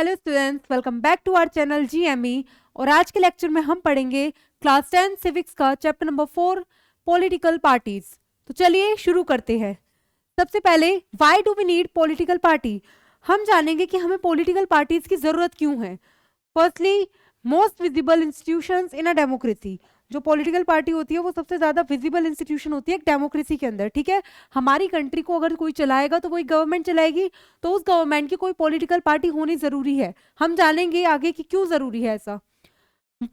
Hello students, welcome back to our channel GME. और आज के लेक्चर में हम पढ़ेंगे क्लास 10 सिविक्स का चैप्टर नंबर 4 पॉलिटिकल पार्टीज। तो चलिए शुरू करते हैं। सबसे पहले why do we need political party, हम जानेंगे कि हमें पॉलिटिकल पार्टीज की जरूरत क्यों है। Firstly, most visible institutions in a democracy. जो पॉलिटिकल पार्टी होती है वो सबसे ज्यादा विजिबल इंस्टीट्यूशन होती है एक डेमोक्रेसी के अंदर। ठीक है, हमारी कंट्री को अगर कोई चलाएगा तो वही गवर्नमेंट चलाएगी, तो उस गवर्नमेंट की कोई पॉलिटिकल पार्टी होनी जरूरी है। हम जानेंगे आगे कि क्यों जरूरी है ऐसा।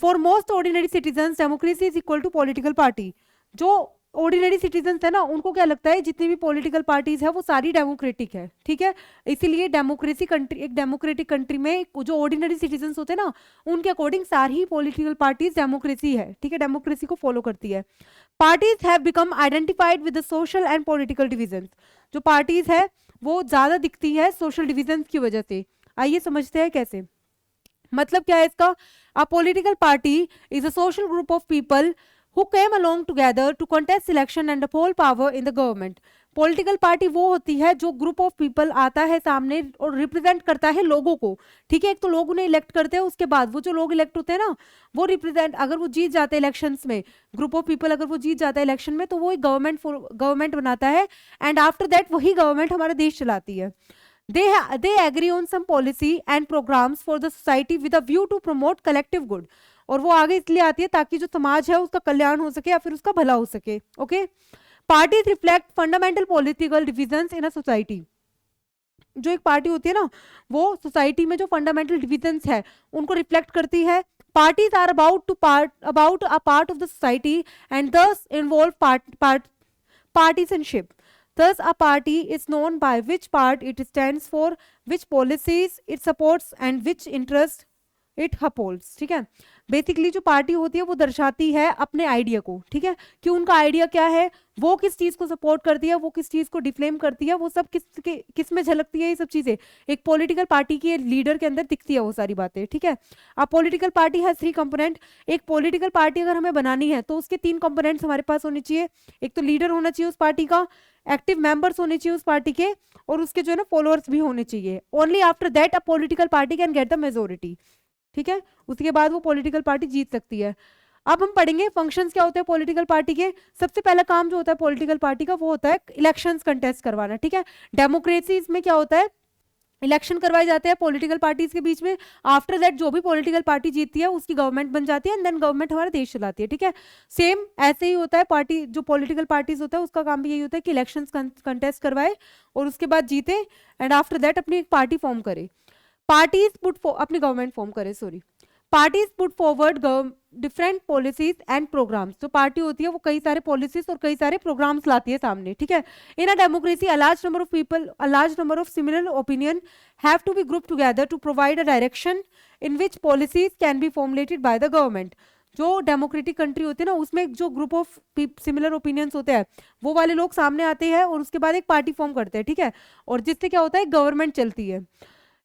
For most ordinary citizen democracy is equal to political party. जो ऑर्डिनरी सिटीजन है ना, उनको क्या लगता है जितनी भी पॉलिटिकल पार्टीज है वो सारी डेमोक्रेटिक है। ठीक है, इसीलिए डेमोक्रेसी कंट्री, एक डेमोक्रेटिक कंट्री में जो ऑर्डिनरी सिटीजन होते हैं ना, उनके अकॉर्डिंग सारी पॉलिटिकल पार्टीज डेमोक्रेसी है। ठीक है, डेमोक्रेसी को फॉलो करती है। Parties have become identified with the social and political division. जो पार्टीज है वो ज्यादा दिखती है सोशल डिविजन की वजह से। आइए समझते हैं कैसे। मतलब क्या है इसका। अ political party is a social group of people who came along together to contest election and uphold power in the government. Political party वो होती है जो ग्रुप ऑफ पीपल आता है सामने और रिप्रेजेंट करता है लोगों को। ठीक है, एक तो लोग उन्हें इलेक्ट करते हैं, उसके बाद वो जो लोग इलेक्ट होते हैं ना, वो रिप्रेजेंट, अगर वो जीत जाते हैं इलेक्शंस में, ग्रुप ऑफ पीपल अगर वो जीत जाता है इलेक्शन में, तो वो एक गवर्नमेंट बनाता है एंड आफ्टर दैट वही गवर्नमेंट हमारा देश चलाती है। They agree on some policy and programs for the society with a view to promote collective good. और वो आगे इसलिए आती है ताकि जो समाज है उसका कल्याण हो सके या फिर उसका भला हो सके। Okay, parties reflect fundamental political divisions in a society. जो एक पार्टी होती है ना, वो सोसाइटी में जो फंडामेंटल डिविजन्स है उनको रिफ्लेक्ट करती है। Parties are about a part of the society and thus involve partisanship. Thus, a party is known by which part it stands for, which policies it supports, and which interest it upholds. ठीक है, basically जो party होती है वो दर्शाती है अपने idea को। ठीक है, कि उनका आइडिया क्या है, वो किस चीज को सपोर्ट करती है, वो किस चीज को डिफ्लेम करती है, वो सब किस में झलकती है। ये सब चीजें एक पॉलिटिकल पार्टी के लीडर के अंदर दिखती है, वो सारी बातें। ठीक है, अब पॉलिटिकल पार्टी है 3 कंपोनेंट। एक पॉलिटिकल पार्टी अगर हमें बनानी है तो उसके 3 कंपोनेंट्स हमारे पास होने चाहिए। एक तो लीडर होना चाहिए उस पार्टी का, एक्टिव मेंबर्स होने चाहिए उस पार्टी के, और उसके जो है ना फॉलोअर्स भी होने चाहिए। Only after that a political party can get the majority. ठीक है, उसके बाद वो पॉलिटिकल पार्टी जीत सकती है। अब हम पढ़ेंगे फंक्शंस क्या होते हैं पॉलिटिकल पार्टी के। सबसे पहला काम जो होता है पॉलिटिकल पार्टी का वो होता है इलेक्शंस कंटेस्ट करवाना। ठीक है, डेमोक्रेसी में क्या होता है, इलेक्शन करवाए जाते हैं पॉलिटिकल पार्टीज के बीच में। आफ्टर दैट जो भी पॉलिटिकल पार्टी जीतती है उसकी गवर्नमेंट बन जाती है एंड देन गवर्नमेंट हमारा देश चलाती है। ठीक है, सेम ऐसे ही होता है। पार्टी जो पॉलिटिकल पार्टीज होता है उसका काम भी यही होता है कि इलेक्शंस कंटेस्ट करवाए और उसके बाद जीते एंड आफ्टर दैट अपनी एक पार्टी फॉर्म करे, अपनी गवर्नमेंट फॉर्म करे। Sorry, parties put forward different policies and programmes. जो पार्टी होती है वो कई सारे पॉलिसीज और कई सारे प्रोग्राम्स लाती है सामने। ठीक है, in a democracy a large number of similar opinion have to be group together to provide a direction in which policies can be formulated by the government. जो डेमोक्रेटिक कंट्री होती है ना, उसमें जो ग्रुप ऑफ सिमिलर ओपिनियंस होते हैं वो वाले लोग सामने आते हैं और उसके बाद एक पार्टी फॉर्म करते हैं। ठीक है, और जिससे क्या होता है गवर्नमेंट चलती है।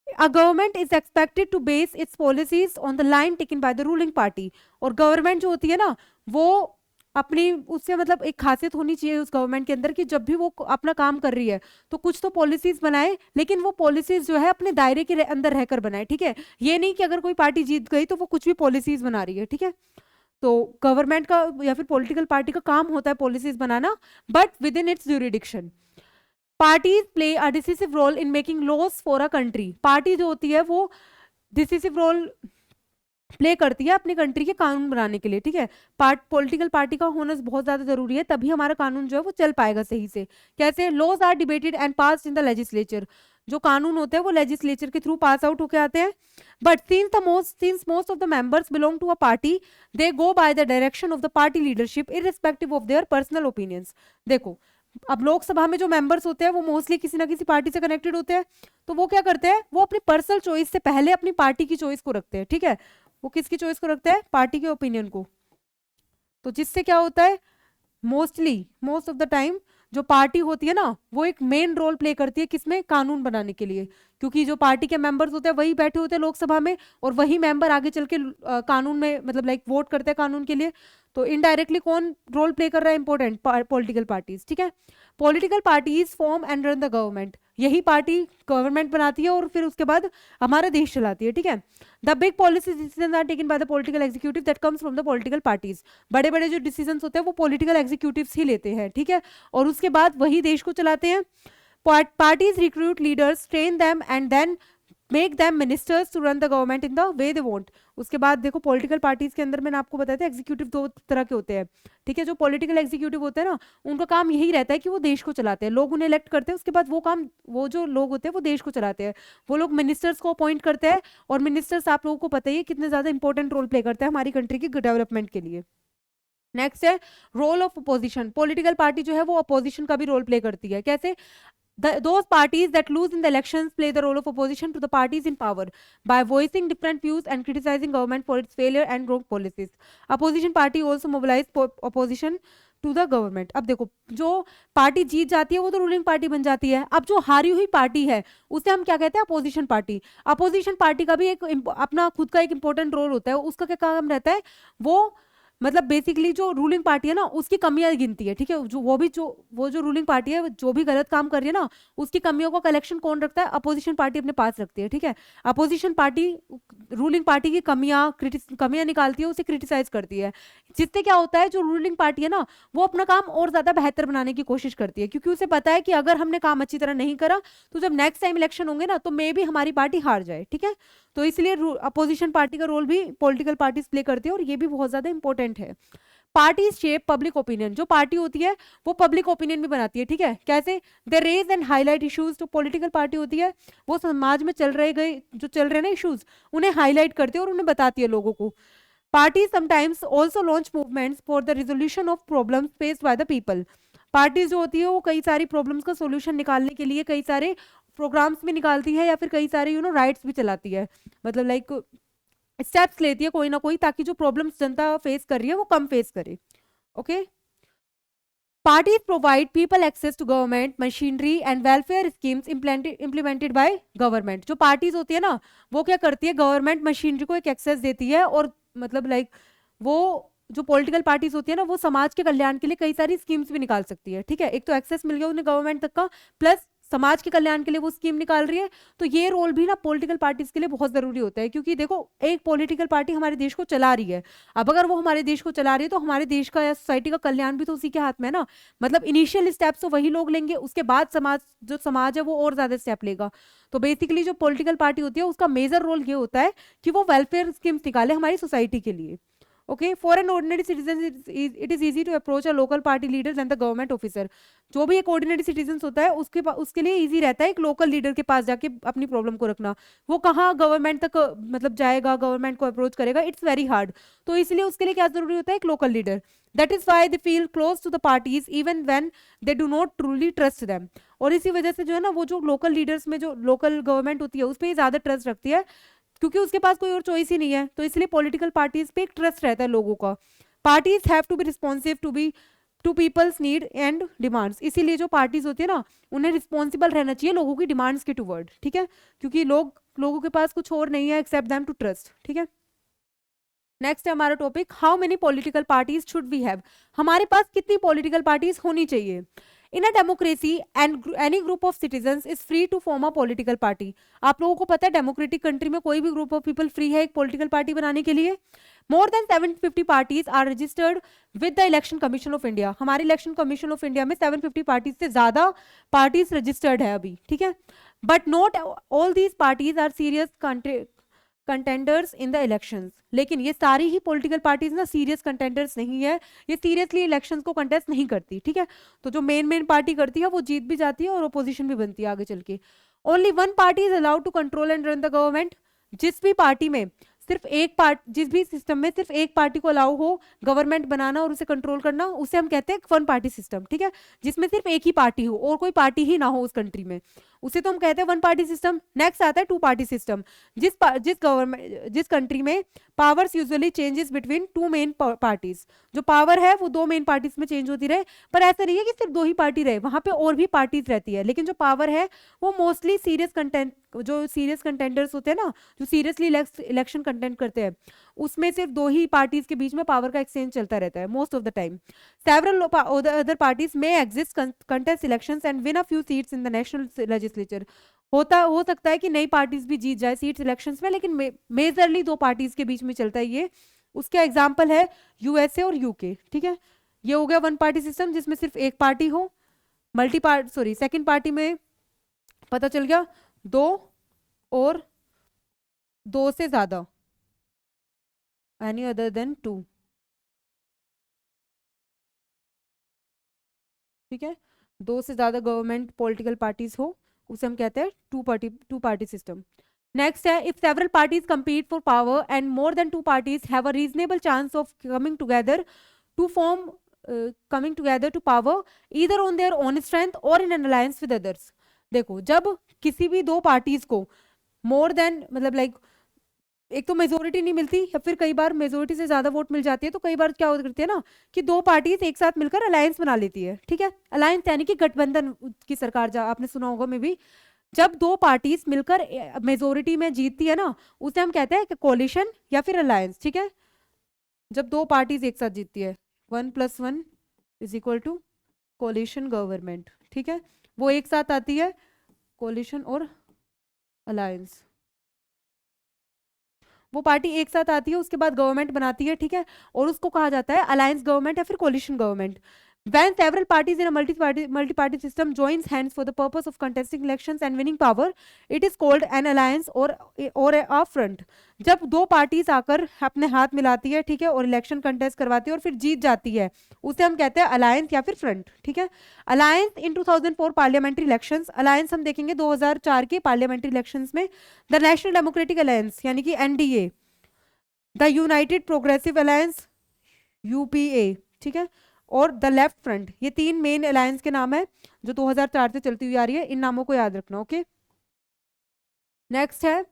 A government is expected to base its policies on the line taken by the ruling party. और गवर्नमेंट जो होती है ना, वो अपनी उससे मतलब एक खासियत होनी चाहिए उस गवर्नमेंट के अंदर कि जब भी वो अपना काम कर रही है तो कुछ तो पॉलिसीज बनाए, लेकिन वो पॉलिसीज जो है अपने दायरे के अंदर रहकर बनाए। ठीक है, ये नहीं कि अगर कोई पार्टी जीत गई तो वो कुछ भी पॉलिसीज बना रही है। ठीक है, तो गवर्नमेंट का या फिर पॉलिटिकल पार्टी का काम होता है पॉलिसीज बनाना, but within its jurisdiction. Parties play a decisive role in making laws for a country. Party जो होती है वो डिसिसिव रोल प्ले करती है अपनी कंट्री के कानून बनाने के लिए। ठीक है, पॉलिटिकल पार्टी का होना बहुत ज्यादा जरूरी है, तभी हमारा कानून जो है वो चल पाएगा सही से। कैसे, laws are debated and passed in the legislature. जो कानून होते हैं वो लेजिस्लेचर के थ्रू पास आउट होके आते हैं। But since most of the members belong to a party, they go by the direction of the party leadership irrespective of their personal opinions. देखो, अब लोकसभा में जो मेंबर्स होते हैं वो मोस्टली किसी ना किसी पार्टी से कनेक्टेड होते हैं, तो वो क्या करते हैं, वो अपनी पर्सनल चॉइस से पहले अपनी पार्टी की चॉइस को रखते हैं। ठीक है, वो किसकी चॉइस को रखते हैं, पार्टी के ओपिनियन को। तो जिससे क्या होता है, मोस्ट ऑफ द टाइम जो पार्टी होती है ना वो एक मेन रोल प्ले करती है किसमें, कानून बनाने के लिए। क्योंकि जो पार्टी के मेंबर्स होते हैं वही बैठे होते हैं लोकसभा में और वही मेंबर आगे चल के कानून में मतलब लाइक वोट करते हैं कानून के लिए। तो इनडायरेक्टली कौन रोल प्ले कर रहा है? इंपॉर्टेंट, पॉलिटिकल पार्टीज, ठीक है। Political parties form and run the government, यही पार्टी गवर्नमेंट बनाती है और फिर उसके बाद हमारा देश चलाती है, ठीक है। The big policy decision are taken by the political executive that comes from the political parties, बड़े बड़े जो डिसीजन होते हैं वो पॉलिटिकल एग्जीक्यूटिव्स ही लेते हैं, ठीक है, और उसके बाद वही देश को चलाते हैं। Parties recruit leaders, train them and then make them ministers to run the government in the way they want. उसके बाद देखो पॉलिटिकल पार्टीज के अंदर मैंने आपको बताया था एग्जीक्यूटिव दो तरह के होते हैं, ठीक है। जो पॉलिटिकल एग्जीक्यूटिव होते हैं ना, उनका काम यही रहता है कि वो देश को चलाते हैं, लोग उन्हें इलेक्ट करते हैं, उसके बाद वो काम, वो जो लोग होते हैं वो देश को चलाते हैं, वो लोग मिनिस्टर्स को अपॉइंट करते हैं, और मिनिस्टर्स आप लोगों को पता ही है कितने ज्यादा इंपॉर्टेंट रोल प्ले करते हैं हमारी कंट्री की डेवलपमेंट के लिए। नेक्स्ट है role of opposition, political party जो है वो अपोजिशन का भी रोल प्ले करती है। कैसे? those parties that lose in the elections play the role of opposition to the parties in power by voicing different views and criticizing government for its failure and wrong policies. Opposition party also mobilize opposition to the government. अब देखो जो party जीत जाती है वो तो ruling party बन जाती है, अब जो हारी हुई पार्टी है उसे हम क्या कहते हैं? Opposition party. अपोजिशन पार्टी का भी एक अपना खुद का एक इंपॉर्टेंट रोल होता है, उसका क्या काम रहता है? वो मतलब बेसिकली जो रूलिंग पार्टी है ना उसकी कमियां गिनती है, ठीक है। जो वो जो रूलिंग पार्टी है जो भी गलत काम कर रही है ना उसकी कमियों का कलेक्शन कौन रखता है? अपोजिशन पार्टी अपने पास रखती है, ठीक है। अपोजिशन पार्टी रूलिंग पार्टी की कमियां निकालती है, उसे क्रिटिसाइज करती है, जिससे क्या होता है जो रूलिंग पार्टी है ना वो अपना काम और ज्यादा बेहतर बनाने की कोशिश करती है, क्योंकि उसे पता है कि अगर हमने काम अच्छी तरह नहीं करा तो जब नेक्स्ट टाइम इलेक्शन होंगे ना तो मे भी हमारी पार्टी हार जाए, ठीक है। तो इसलिए अपोजिशन पार्टी का रोल भी पॉलिटिकल पार्टीज प्ले करती है और ये भी बहुत ज्यादा इंपॉर्टेंट है। पार्टीज शेप पब्लिक ओपिनियन, जो पार्टी होती है वो पब्लिक ओपिनियन भी बनाती है, ठीक है। कैसे? They raise and highlight issues, जो पॉलिटिकल पार्टी होती है वो समाज में चल रहे ना इश्यूज उन्हें हाईलाइट करती है और उन्हें बताती है लोगों को। Party sometimes also launch movements for the resolution of problems faced by the people. Parties जो होती है वो कई सारी प्रॉब्लम्स का सोल्यूशन निकालने के लिए कई सारे प्रोग्राम्स भी निकालती है या फिर कई सारे राइट्स भी चलाती है, मतलब लाइक स्टेप्स लेती है कोई ना कोई, ताकि जो प्रॉब्लम्स जनता फेस कर रही है वो कम फेस करे। Okay. Parties provide people access to government machinery and welfare schemes implemented by government. जो पार्टीज होती है ना वो क्या करती है? गवर्नमेंट मशीनरी को एक एक्सेस देती है, और मतलब लाइक वो जो पॉलिटिकल पार्टीज होती है ना वो समाज के कल्याण के लिए कई सारी स्कीम्स भी निकाल सकती है, ठीक है। एक तो एक्सेस मिल गया उन्हें गवर्नमेंट तक का, प्लस समाज के कल्याण के लिए वो स्कीम निकाल रही है। तो ये रोल भी ना पॉलिटिकल पार्टीज के लिए बहुत जरूरी होता है, क्योंकि देखो एक पॉलिटिकल पार्टी हमारे देश को चला रही है, अब अगर वो हमारे देश को चला रही है तो हमारे देश का या सोसाइटी का कल्याण भी तो उसी के हाथ में है ना। मतलब इनिशियल स्टेप्स तो वही लोग लेंगे, उसके बाद समाज है वो और ज्यादा स्टेप लेगा। तो बेसिकली जो पॉलिटिकल पार्टी होती है उसका मेजर रोल ये होता है कि वो वेलफेयर स्कीम्स निकाले हमारी सोसाइटी के लिए। Okay. For an ordinary citizen it is easy to approach a local party leader and the government officer. जो भी एक ऑर्डिनरी सिटीजन होता है उसके लिए इजी रहता है एक लोकल लीडर के पास जाके अपनी प्रॉब्लम को रखना। वो कहाँ गवर्नमेंट तक मतलब जाएगा, गवर्नमेंट को अप्रोच करेगा, इट्स वेरी हार्ड। तो इसलिए उसके लिए क्या जरूरी होता है? एक local leader. That is why they feel close to the parties even when they do not truly trust them. और इसी वजह से जो है ना वो जो लोकल लीडर्स में जो लोकल गवर्नमेंट होती है उस पर ज्यादा ट्रस्ट रखती है, क्योंकि उसके पास कोई और चॉइस ही नहीं है। तो इसलिए पॉलिटिकल पार्टीज पे एक ट्रस्ट रहता है लोगों का। Parties have to be responsive to people's need and demands. इसीलिए जो पार्टीज होती है ना उन्हें रिस्पॉन्सिबल रहना चाहिए लोगों की डिमांड्स के टूवर्ड, ठीक है, क्योंकि लोगों के पास कुछ और नहीं है एक्सेप्ट देम टू ट्रस्ट, ठीक है। नेक्स्ट है हमारा topic, how many political parties should we have. हमारे पास कितनी पॉलिटिकल पार्टीज होनी चाहिए? In a democracy and any group of citizens is free to form a political party. आप लोगों को पता है डेमोक्रेटिक कंट्री में कोई भी ग्रुप ऑफ पीपल फ्री है एक पॉलिटिकल पार्टी बनाने के लिए। More than 750 parties are registered with the election commission of India. हमारे इलेक्शन कमीशन ऑफ इंडिया में 750 पार्टीज से ज्यादा पार्टीज रजिस्टर्ड है अभी, ठीक है। But not all these parties are serious contenders in the elections. लेकिन ये सारी ही पॉलिटिकल पार्टीज ना सीरियस कंटेंडर्स नहीं है, ये सीरियसली इलेक्शंस को कंटेस्ट नहीं करती, ठीक है। तो जो मेन पार्टी करती है वो जीत भी जाती है और अपोजिशन भी बनती है आगे चल के। Only one party is allowed to control and run the government. जिस भी पार्टी में सिर्फ एक जिस भी सिस्टम में सिर्फ एक पार्टी को अलाउ हो गवर्नमेंट बनाना और उसे कंट्रोल करना, उसे हम कहते हैं वन पार्टी सिस्टम, ठीक है। जिसमें सिर्फ एक ही पार्टी हो और कोई पार्टी ही ना हो उस कंट्री में, उसे तो हम कहते हैं वन पार्टी सिस्टम। नेक्स्ट आता है टू पार्टी सिस्टम। जिस कंट्री में powers usually changes between two main parties. जो पावर है वो दो मेन पार्टीज में चेंज होती रहे, पर ऐसा नहीं है कि सिर्फ दो ही पार्टी रहे, वहां पे और भी पार्टीज रहती है, लेकिन जो पावर है वो मोस्टली सीरियस कंटेंडर्स होते हैं ना, जो सीरियसली इलेक्शन कंटेंट करते हैं, उसमें सिर्फ दो ही पार्टीज के बीच में पावर का एक्सचेंज चलता रहता है most of the time. Several other parties may exist contest elections and win a few seats in the national legislature. हो सकता है कि नई पार्टीज भी जीत जाए सीट्स इलेक्शंस में, लेकिन मेजरली दो पार्टीज के बीच में चलता है ये. उसके एग्जाम्पल है यूएसए और यूके. ठीक है, ये हो गया वन पार्टी सिस्टम जिसमें सिर्फ एक पार्टी हो. सेकंड पार्टी में पता चल गया दो और दो से ज्यादा, एनी अदर देन टू. ठीक है, दो से ज्यादा गवर्नमेंट पॉलिटिकल पार्टीज हो उसे हम कहते हैं टू पार्टी सिस्टम. नेक्स्ट है if several parties compete for power and more than two parties have a reasonable chance of coming together to power either on their own strength or in an alliance with others. देखो, जब किसी भी दो parties को more than मतलब like एक तो majority नहीं मिलती या फिर कई बार मेजोरिटी से ज्यादा वोट मिल जाती है, तो कई बार क्या करती है ना कि दो पार्टीज एक साथ मिलकर अलायंस बना लेती है. ठीक है, अलायंस यानी कि गठबंधन की सरकार, आपने सुना होगा मे भी. जब दो पार्टीज मिलकर मेजोरिटी में जीतती है ना उसे हम कहते हैं कोलिशन या फिर अलायंस. ठीक है, जब दो पार्टीज एक साथ जीतती है 1+1 = कोलिशन गवर्नमेंट. ठीक है, वो एक साथ आती है कोलिशन और अलायंस. वो पार्टी एक साथ आती है, उसके बाद गवर्नमेंट बनाती है. ठीक है, और उसको कहा जाता है अलायंस गवर्नमेंट या फिर coalition government. When several parties in a multi-party system joins hands for the purpose of contesting elections and winning power, it is called an alliance or a front. जब दो पार्टीज आकर अपने हाथ मिलाती है, ठीक है, और इलेक्शन कंटेस्ट करवाती है और फिर जीत जाती है, उसे हम कहते हैं अलायंस या फिर फ्रंट. ठीक है, अलायंस इन 2004 पार्लियामेंट्री इलेक्शंस. अलायंस हम देखेंगे 2004 के पार्लियामेंट्री इलेक्शंस में. द नेशनल डेमोक्रेटिक अलायंस यानी कि NDA, the United progressive alliance UPA, ठीक है, और द लेफ्ट फ्रंट. ये तीन मेन अलायंस के नाम है जो 2004 से चलती हुई आ रही है. इन नामों को याद रखना. ओके, नेक्स्ट है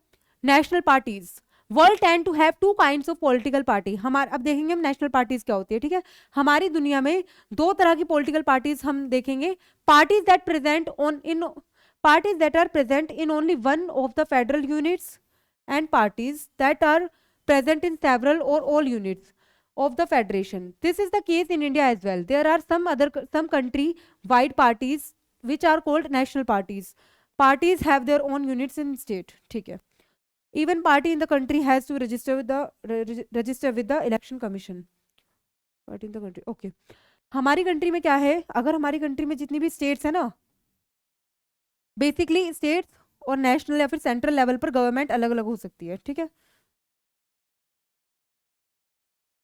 national parties. World tend to have two kinds of political party. हमारे अब देखेंगे हम नेशनल पार्टीज क्या होती है. ठीक है, हमारी दुनिया में दो तरह की पॉलिटिकल पार्टीज हम देखेंगे. Parties that are present in only one of the federal units and parties that are present in several और all units of the federation. This is the case in India as well. There are some country wide parties which are called national parties. Parties have their own units in state. ठीक है, even party in the country has to register with the election commission. Party in the country. Okay, हमारी country में क्या है, अगर हमारी country में जितनी भी स्टेट्स है ना, बेसिकली स्टेट्स और नेशनल या फिर सेंट्रल लेवल पर गवर्नमेंट अलग अलग हो सकती है. ठीक है,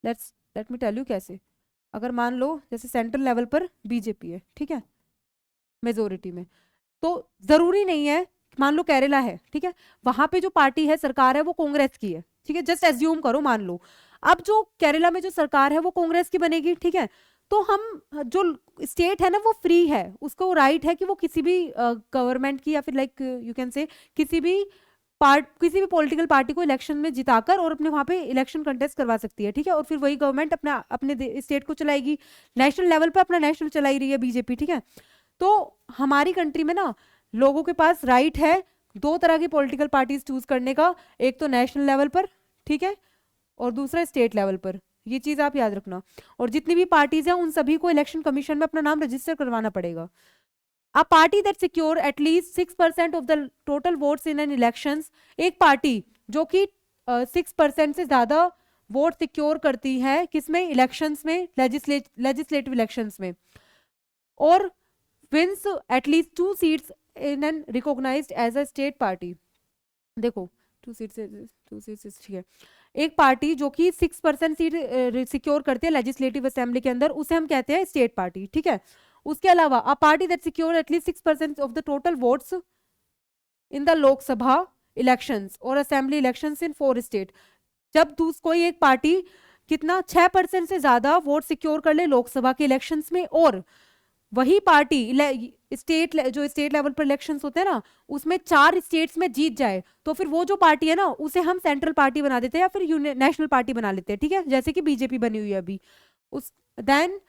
लेट मी टेल यू कैसे. अगर मान लो जैसे सेंट्रल लेवल पर बीजेपी है, ठीक है, मेजोरिटी में, तो जरूरी नहीं है, मान लो केरला है, ठीक है, वहां पे जो पार्टी है, सरकार है, वो कांग्रेस की है. ठीक है, जस्ट एज्यूम करो, मान लो अब जो केरला में जो सरकार है वो कांग्रेस की बनेगी. ठीक है, तो हम जो स्टेट है ना वो फ्री है, उसको राइट है कि वो किसी भी गवर्नमेंट की या फिर लाइक यू कैन से किसी भी पॉलिटिकल पार्टी को इलेक्शन में जिताकर और अपने वहां पे इलेक्शन कंटेस्ट करवा सकती है. ठीक है, और फिर वही गवर्नमेंट अपने स्टेट को चलाएगी. नेशनल लेवल पर अपना नेशनल चलाई रही है बीजेपी. ठीक है, तो हमारी कंट्री में ना लोगों के पास राइट है दो तरह की पॉलिटिकल पार्टीज चूज करने का. एक तो नेशनल लेवल पर, ठीक है, और दूसरा स्टेट लेवल पर. ये चीज आप याद रखना. और जितनी भी पार्टीज हैं उन सभी को इलेक्शन कमीशन में अपना नाम रजिस्टर करवाना पड़ेगा. A party that secure at least 6% of the total votes in an elections, एक पार्टी जो कि 6% से ज्यादा वोट सिक्योर करती है किसमें, इलेक्शंस में, लेजिस्लेटिव इलेक्शंस में, और wins at least 2 seats in an recognized as a state party. देखो 2 सीट्स, ठीक है, एक पार्टी जो कि 6% सीट सिक्योर करती है लेजिस्लेटिव असेंबली के अंदर, उसे हम कहते हैं स्टेट पार्टी. ठीक है, उसके अलावा a party that secure at least 6% of the total votes in the Lok Sabha elections और असेंबली इलेक्शंस इन 4 स्टेट. जब कोई एक पार्टी कितना 6% से ज्यादा वोट सिक्योर कर ले लोकसभा के इलेक्शंस में, और वही पार्टी स्टेट लेवल पर इलेक्शंस होते हैं ना उसमें 4 स्टेट्स में जीत जाए, तो फिर वो जो पार्टी है ना उसे हम सेंट्रल पार्टी बना देते हैं या फिर नेशनल पार्टी बना लेते हैं. ठीक है, जैसे कि बीजेपी बनी हुई है अभी. Then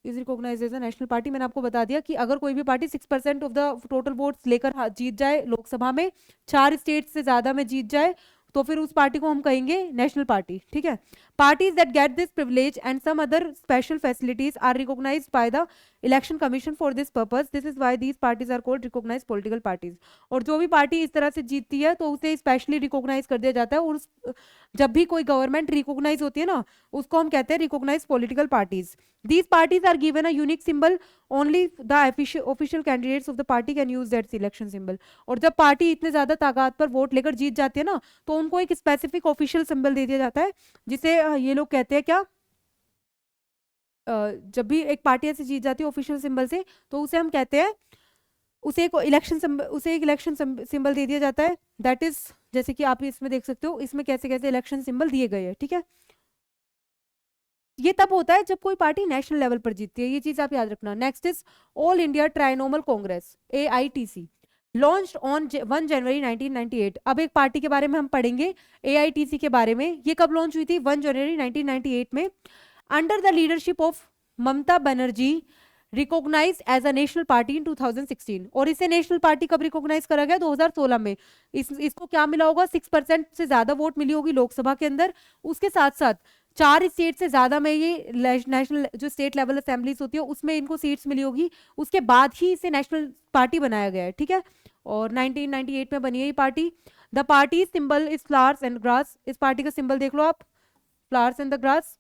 is recognised as a national party. मैंने आपको बता दिया कि अगर कोई भी party 6% of the total votes लेकर जीत जाए लोकसभा में, 4 स्टेट से ज्यादा में जीत जाए, तो फिर उस पार्टी को हम कहेंगे नेशनल पार्टी, ठीक है। Parties that get this privilege and some other special facilities are recognised by the election commission for this purpose, this is why these parties are called recognised political parties. और जो भी party इस तरह से जीतती है तो उसे स्पेशली रिकॉग्नाइज कर दिया जाता है, और जब भी कोई गवर्नमेंट रिकॉग्नाइज होती है ना, उसको हम कहते हैं recognise political parties. These parties are given a unique symbol. Only the official candidates of the party can use that selection symbol. और जब पार्टी इतने ज्यादा ताकत पर वोट लेकर जीत जाती है ना, तो उनको एक स्पेसिफिक ऑफिशियल सिंबल दे दिया जाता है, जिसे ये लोग कहते हैं क्या, जब भी एक पार्टी ऐसे जीत जाती है ऑफिशियल सिंबल से, तो उसे हम कहते हैं, उसे एक इलेक्शन सिंबल दे दिया जाता है। दैट इज, जैसे कि आप इसमें देख सकते हो, इसमें कैसे कैसे इलेक्शन सिंबल दिए गए हैं, ठीक है। ये तब होता है जब कोई पार्टी नेशनल लेवल पर जीतती है, ये चीज आप याद रखना। Next is All India Trinamool Congress, AITC, launched on 1 जनवरी 1998। अब एक पार्टी के बारे में हम पढ़ेंगे, AITC के बारे में। ये कब लॉन्च हुई थी? 1 जनवरी 1998 में, under the leadership of Mamata Banerjee, recognise as a national party in 2016। और इसे नेशनल पार्टी कब रिकॉग्नाइज करा गया? 2016 में। इसको क्या मिला होगा? 6% से ज्यादा वोट मिली होगी लोकसभा के अंदर। उसके साथ साथ 4 स्टेट से ज्यादा में ये नेशनल जो स्टेट लेवल असेंबलीज होती है उसमें इनको सीट्स मिली होगी। उसके बाद ही इसे नेशनल पार्टी बनाया गया है, ठीक है। और 1998 में बनी है ये party. The party symbol is flowers and grass. इस पार्टी का सिंबल देख लो आप, flowers and the grass.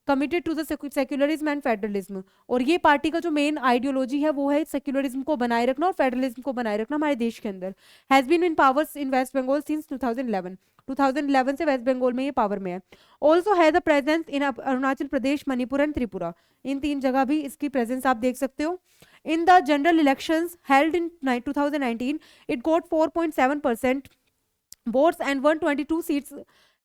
Committed to the secularism and federalism. और ये पार्टी का जो मेन आइडियोलॉजी है वो है सेक्युलरिज्म को बनाए रखना और फेडरलिज्म को बनाए रखना हमारे देश के अंदर। Has been in powers in West Bengal since 2011। 2011 से वेस्ट बंगाल में ये पावर में है। Also has a presence in Arunachal Pradesh, Manipur and Tripura. इन 3 जगह भी इसकी प्रेजेंस आप देख सकते हो। In the general elections held in 2019 it got 4.7% votes and 122 seats,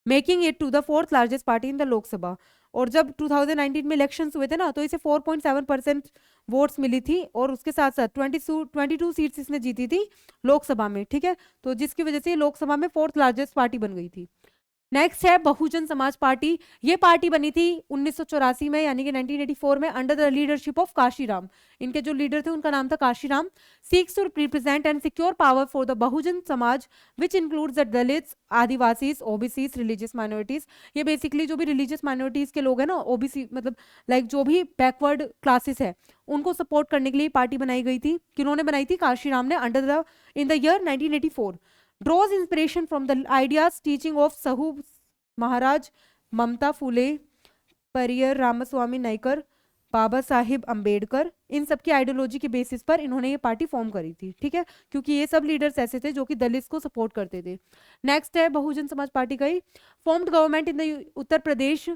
making it to the 4th largest party in the Lok Sabha. और जब 2019 में इलेक्शंस हुए थे ना, तो इसे 4.7% वोट्स मिली थी, और उसके साथ साथ 22 सीट्स इसने जीती थी लोकसभा में, ठीक है। तो जिसकी वजह से लोकसभा में 4th लार्जेस्ट पार्टी बन गई थी। नेक्स्ट है बहुजन समाज पार्टी। ये पार्टी बनी थी 1984 में, यानी कि 1984 में, under the leadership of Kanshi Ram. इनके जो लीडर थे उनका नाम था Kanshi Ram. Seeks to represent and secure power for the Bahujan Samaj which includes the Dalits, Adivasis, OBCs, religious minorities. ये बेसिकली जो भी रिलीजियस माइनॉरिटीज के लोग हैं ना, ओबीसी मतलब लाइक जो भी बैकवर्ड क्लासेस है, उनको सपोर्ट करने के लिए पार्टी बनाई गई थी। किन्होंने बनाई थी? काशीराम ने, in the year 1984। draws inspiration from the ideas teaching of Sahu Maharaj, ममता फुले, परियर रामास्वामी नाइकर, बाबा साहिब अंबेडकर। इन सब की आइडियोलॉजी के बेसिस पर इन्होंने ये पार्टी फॉर्म करी थी, ठीक है, क्योंकि ये सब लीडर्स ऐसे थे जो कि दलित को सपोर्ट करते थे। नेक्स्ट है बहुजन समाज पार्टी का ही formed government in the Uttar Pradesh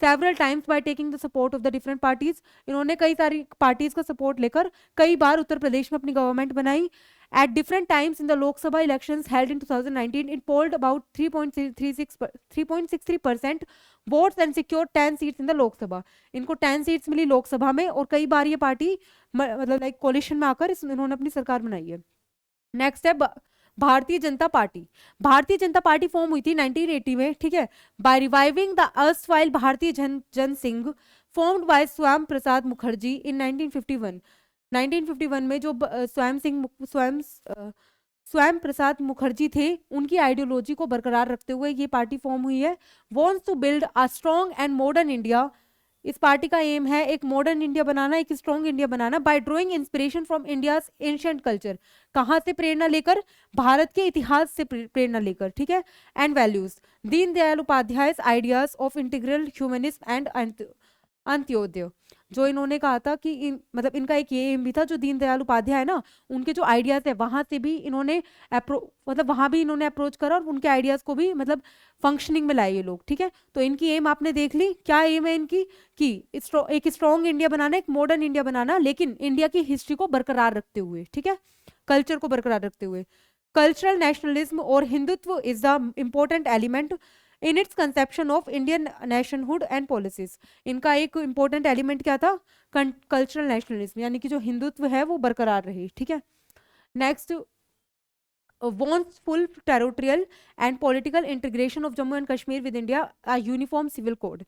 several times by taking the support of the different parties. इन्होंने कई सारी पार्टीज का सपोर्ट लेकर कई बार उत्तर प्रदेश में अपनी गवर्नमेंट बनाई। At different times in the Lok Sabha elections held in 2019, it polled about 3.63% votes and secured 10 seats in the Lok Sabha. इनको 10 सीट्स मिली लोकसभा में, और कई बार ये पार्टी मतलब लाइक कोलिशन में आकर इन्होंने अपनी सरकार बनाई है। नेक्स्ट है Bharatiya Janata party. Bharatiya Janata party form हुई थी 1980 में, ठीक है, बाय रिवाइविंग द अर्स्टवाइल भारतीय जन संघ फॉर्म्ड बाय श्याम प्रसाद मुखर्जी इन 1951। 1951 में जो स्वयं प्रसाद मुखर्जी थे, उनकी आइडियोलॉजी को बरकरार रखते हुए ये पार्टी फॉर्म हुई है। Wants to build a strong and modern India. इस पार्टी का एम है एक मॉडर्न इंडिया बनाना, एक स्ट्रॉन्ग इंडिया बनाना, by drawing inspiration from India's ancient culture. कहाँ से प्रेरणा लेकर? भारत के इतिहास से प्रेरणा लेकर, ठीक है। And values, Deendayal Upadhyaya ideas of integral humanism and Antyodaya. जो इन्होंने कहा था कि मतलब इनका एक ये एम भी था, जो दीनदयाल उपाध्याय है ना, उनके जो आइडियाज है वहां से भी इन्होंने मतलब वहां भी इन्होंने अप्रोच करा और उनके आइडियाज को भी मतलब फंक्शनिंग में लाए ये लोग, ठीक है। तो इनकी एम आपने देख ली, क्या एम है इनकी कि एक स्ट्रॉन्ग इंडिया बनाना, एक मॉडर्न इंडिया बनाना, लेकिन इंडिया की हिस्ट्री को बरकरार रखते हुए, ठीक है, कल्चर को बरकरार रखते हुए। कल्चरल नेशनलिज्म और Hindutva is the important element in its conception of Indian nationhood and policies. इनका एक इंपॉर्टेंट एलिमेंट क्या था? कल्चरल नेशनलिज्म, यानी कि जो हिंदुत्व है वो बरकरार रहे, ठीक है। Next, wants full territorial and political integration of Jammu and Kashmir with India, a uniform civil code।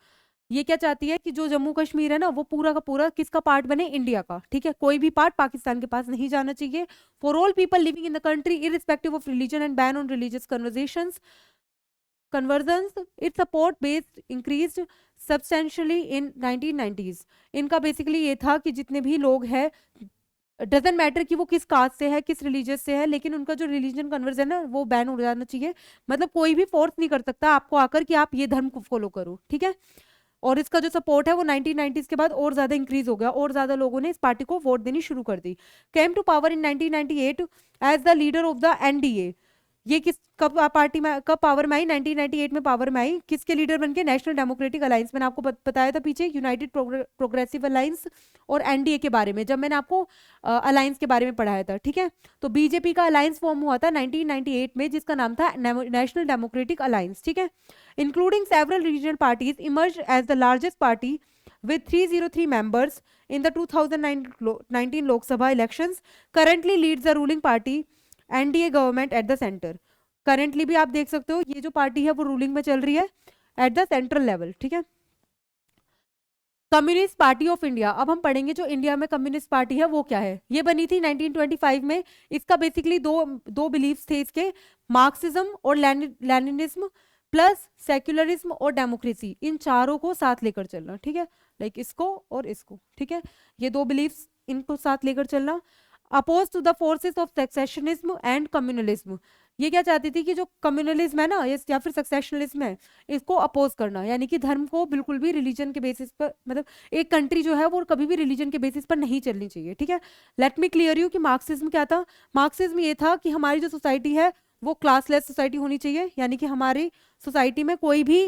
ये क्या चाहती है कि जो जम्मू कश्मीर है ना, वो पूरा का पूरा किसका पार्ट बने? इंडिया का, ठीक है। कोई भी पार्ट पाकिस्तान के पास नहीं जाना चाहिए। For all people living in the country irrespective of religion and ban on religious conversations. conversions, its support base increased substantially in 1990s. इनका बेसिकली ये था कि जितने भी लोग हैं, डजेंट मैटर कि वो किस कास्ट से है, किस रिलीजियस से है, लेकिन उनका जो रिलीजन कन्वर्जन है वो बैन हो जाना चाहिए। मतलब कोई भी फोर्स नहीं कर सकता आपको आकर कि आप ये धर्म को फॉलो करो, ठीक है। और इसका जो सपोर्ट है वो 1990s के बाद और ज्यादा इंक्रीज हो गया और ज्यादा लोगों ने इस पार्टी को वोट देनी शुरू कर दी। Came to power in 1998 as the leader of the NDA. ये किस कब पार्टी में कब पावर में आई? 1998 में पावर में आई। किसके लीडर बन के? National democratic alliance. मैंने आपको बताया था पीछे यूनाइटेड प्रोग्रेसिव अलायंस और एनडीए के बारे में, जब मैंने आपको अलायंस के बारे में पढ़ाया था, ठीक है। तो बीजेपी का अलायंस फॉर्म हुआ था 1998 में, जिसका नाम था नेशनल डेमोक्रेटिक अलायंस, ठीक है। Including several regional parties emerge as the largest party with 303 members in the 2019 Lok Sabha elections, currently leads the ruling party NDA government at the centre. Currently भी आप देख सकते हो ये जो पार्टी है वो रूलिंग में चल रही है एट द सेंट्रल लेवल, ठीक है। Communist party of India. अब हम पढ़ेंगे जो इंडिया में कम्युनिस्ट पार्टी है वो क्या है। ये बनी थी 1925 में। इसका बेसिकली दो बिलीव्स थे इसके, मार्क्सिज्म और लेनिनिज्म प्लस सेक्युलरिज्म और डेमोक्रेसी, इन चारों को साथ लेकर चलना, ठीक है। लाइक इसको और इसको, ठीक है, ये दो बिलीव्स इनको साथ लेकर चलना। Oppose to the forces of secessionism and communalism. ये क्या चाहती थी कि जो कम्युनलिज्म है ना या फिर सक्सेशनलिज्म है, इसको अपोज करना, यानी कि धर्म को बिल्कुल भी रिलीजन के बेसिस पर, मतलब एक कंट्री जो है वो कभी भी रिलीजन के बेसिस पर नहीं चलनी चाहिए, ठीक है। लेट मी क्लियर यू कि मार्क्सिज्म क्या था। मार्क्सिज्म ये था कि हमारी जो सोसाइटी है वो क्लासलेस सोसाइटी होनी चाहिए, यानी कि हमारी सोसाइटी में कोई भी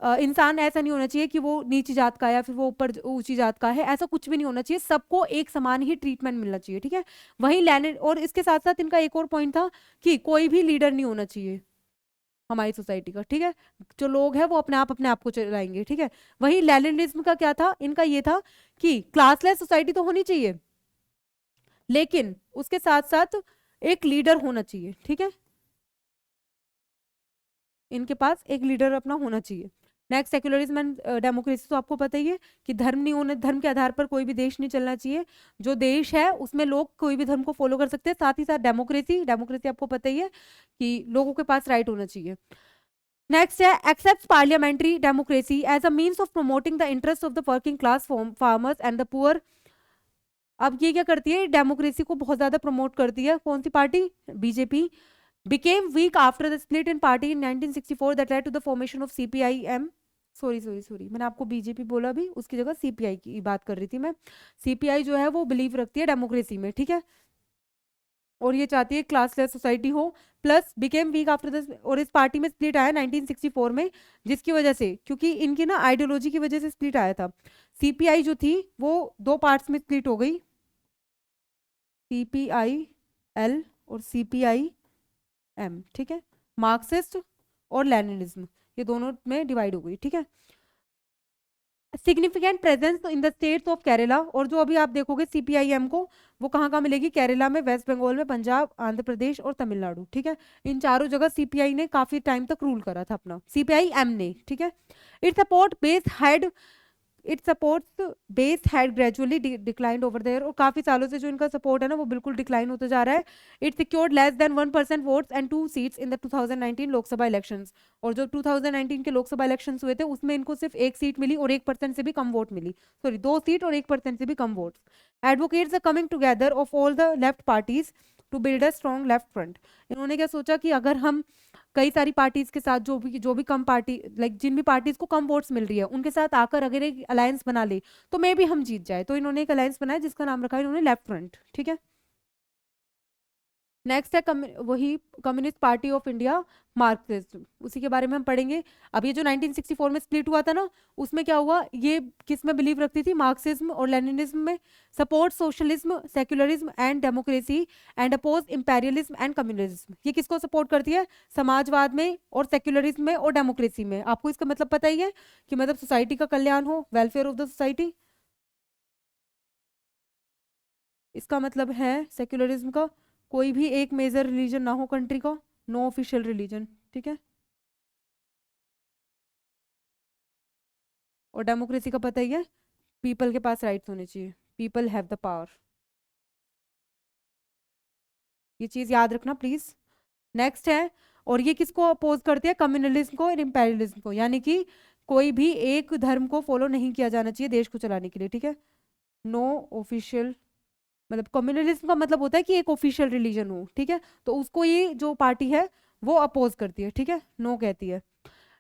इंसान ऐसा नहीं होना चाहिए कि वो नीची जात का है या फिर वो ऊपर ऊंची जात का है, ऐसा कुछ भी नहीं होना चाहिए, सबको एक समान ही ट्रीटमेंट मिलना चाहिए, ठीक है। वहीं लेनिन, और इसके साथ साथ इनका एक और पॉइंट था कि कोई भी लीडर नहीं होना चाहिए हमारी सोसाइटी का, ठीक है। जो लोग हैं वो अपने आप को चलाएंगे, ठीक है। वहीं लेनिनिज्म का क्या था? इनका ये था कि क्लासलेस सोसाइटी तो होनी चाहिए, लेकिन उसके साथ साथ एक लीडर होना चाहिए, ठीक है। इनके पास एक लीडर अपना होना चाहिए। नेक्स्ट सेक्युलरिज्म एंड डेमोक्रेसी, तो आपको पता ही है कि धर्म नहीं होने, धर्म के आधार पर कोई भी देश नहीं चलना चाहिए। जो देश है उसमें लोग कोई भी धर्म को फॉलो कर सकते हैं। साथ ही साथ डेमोक्रेसी, डेमोक्रेसी आपको पता ही है कि लोगों के पास राइट होना चाहिए। नेक्स्ट है accept parliamentary democracy as a means of promoting the interest of the working class farmers and the poor. अब ये क्या करती है? डेमोक्रेसी को बहुत ज्यादा प्रमोट करती है। कौन सी party? BJP. became weak after the split in party in 1964 that led to the formation of CPIM। Sorry मैंने आपको बीजेपी बोला भी, उसकी जगह सीपीआई की बात कर रही थी मैं। सीपीआई जो है वो बिलीव रखती है डेमोक्रेसी में, ठीक है, और ये चाहती है क्लासलेस सोसाइटी हो। Plus became week after this, और इस पार्टी में स्प्लिट आया 1964 में, जिसकी वजह से, क्योंकि इनकी ना आइडियोलॉजी की वजह से स्प्लिट आया था। सीपीआई जो थी वो दो पार्ट्स में स्प्लिट हो गई, सीपीआई एल और सीपीआई एम, ठीक है। मार्क्सिस्ट और लेनिनिज्म ये दोनों में डिवाइड हो गई, ठीक है। Significant presence in the states of Kerala, और जो अभी आप देखोगे सीपीआईएम को, वो कहाँ कहाँ मिलेगी? केरला में, वेस्ट बंगाल में, पंजाब, आंध्र प्रदेश और तमिलनाडु, ठीक है। इन चारों जगह सीपीआई ने काफी टाइम तक रूल करा था अपना, सीपीआईएम ने, ठीक है। Its support base had it supports base had gradually declined over there, और काफी सालों से जो इनका सपोर्ट है ना वो बिल्कुल डिक्लाइन होता जा रहा है। It secured less than 1% votes and 2 seats in the 2019 Lok Sabha elections, और जो 2019 के लोकसभा इलेक्शंस हुए थे उसमें इनको सिर्फ 1 सीट मिली और 1% से भी कम वोट मिली, सॉरी 2 सीट और 1% से भी कम votes. Advocates the coming together of all the left parties to build a strong left front. इन्होंने क्या सोचा कि अगर हम कई सारी पार्टीज के साथ, जो भी कम पार्टी, लाइक जिन भी पार्टीज को कम वोट्स मिल रही है उनके साथ आकर अगर एक अलायंस बना ले तो मे भी हम जीत जाए, तो इन्होंने एक अलायंस बनाया जिसका नाम रखा है इन्होंने लेफ्ट फ्रंट, ठीक है। नेक्स्ट है वही communist party of India, Marxist, उसी के बारे में हम पढ़ेंगे। अब ये जो 1964 में स्प्लिट हुआ था ना, उसमें क्या हुआ? ये किस में बिलीव रखती थी? मार्क्सिज्म और लेनिनिज्म में। Support socialism, secularism and democracy and oppose imperialism and communism. ये किसको सपोर्ट करती है? समाजवाद में और सेक्युलरिज्म में और डेमोक्रेसी में। आपको इसका मतलब पता ही है कि मतलब सोसाइटी का कल्याण हो, वेलफेयर ऑफ द सोसाइटी। इसका मतलब है सेक्युलरिज्म का कोई भी एक मेजर रिलीजन ना हो कंट्री का, नो ऑफिशियल रिलीजन, ठीक है। और डेमोक्रेसी का पता ही है, पीपल के पास राइट्स होने चाहिए, पीपल हैव द पावर। ये चीज याद रखना प्लीज। नेक्स्ट है, और ये किसको अपोज करते हैं, कम्युनलिज्म को और इंपेरियलिज्म को, यानी कि कोई भी एक धर्म को फॉलो नहीं किया जाना चाहिए देश को चलाने के लिए, ठीक है। नो ऑफिशियल, मतलब कम्युनलिज्म का मतलब होता है कि एक ऑफिशियल रिलीजन हो, ठीक है, तो उसको ये जो पार्टी है वो अपोज करती है, ठीक है, नो कहती है।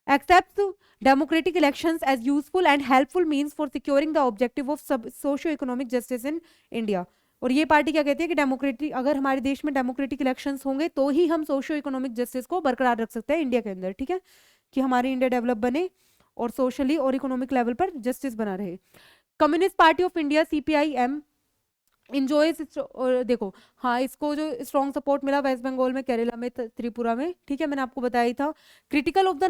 accepts democratic elections as useful and helpful means for securing the objective of socio-economic justice in India। और ये पार्टी क्या कहती है कि डेमोक्रेटिक, अगर हमारे देश में डेमोक्रेटिक इलेक्शंस होंगे तो ही हम सोशियो इकोनॉमिक जस्टिस को बरकरार रख सकते हैं इंडिया के अंदर, ठीक है, कि हमारी इंडिया डेवलप बने और सोशली और इकोनॉमिक लेवल पर जस्टिस बना रहे। Communist party of India CPIM enjoys, देखो हाँ, इसको जो स्ट्रॉन्ग सपोर्ट मिला वेस्ट बंगाल में, केरला में, त्रिपुरा में, ठीक है, मैंने आपको बताया ही था। Critical of the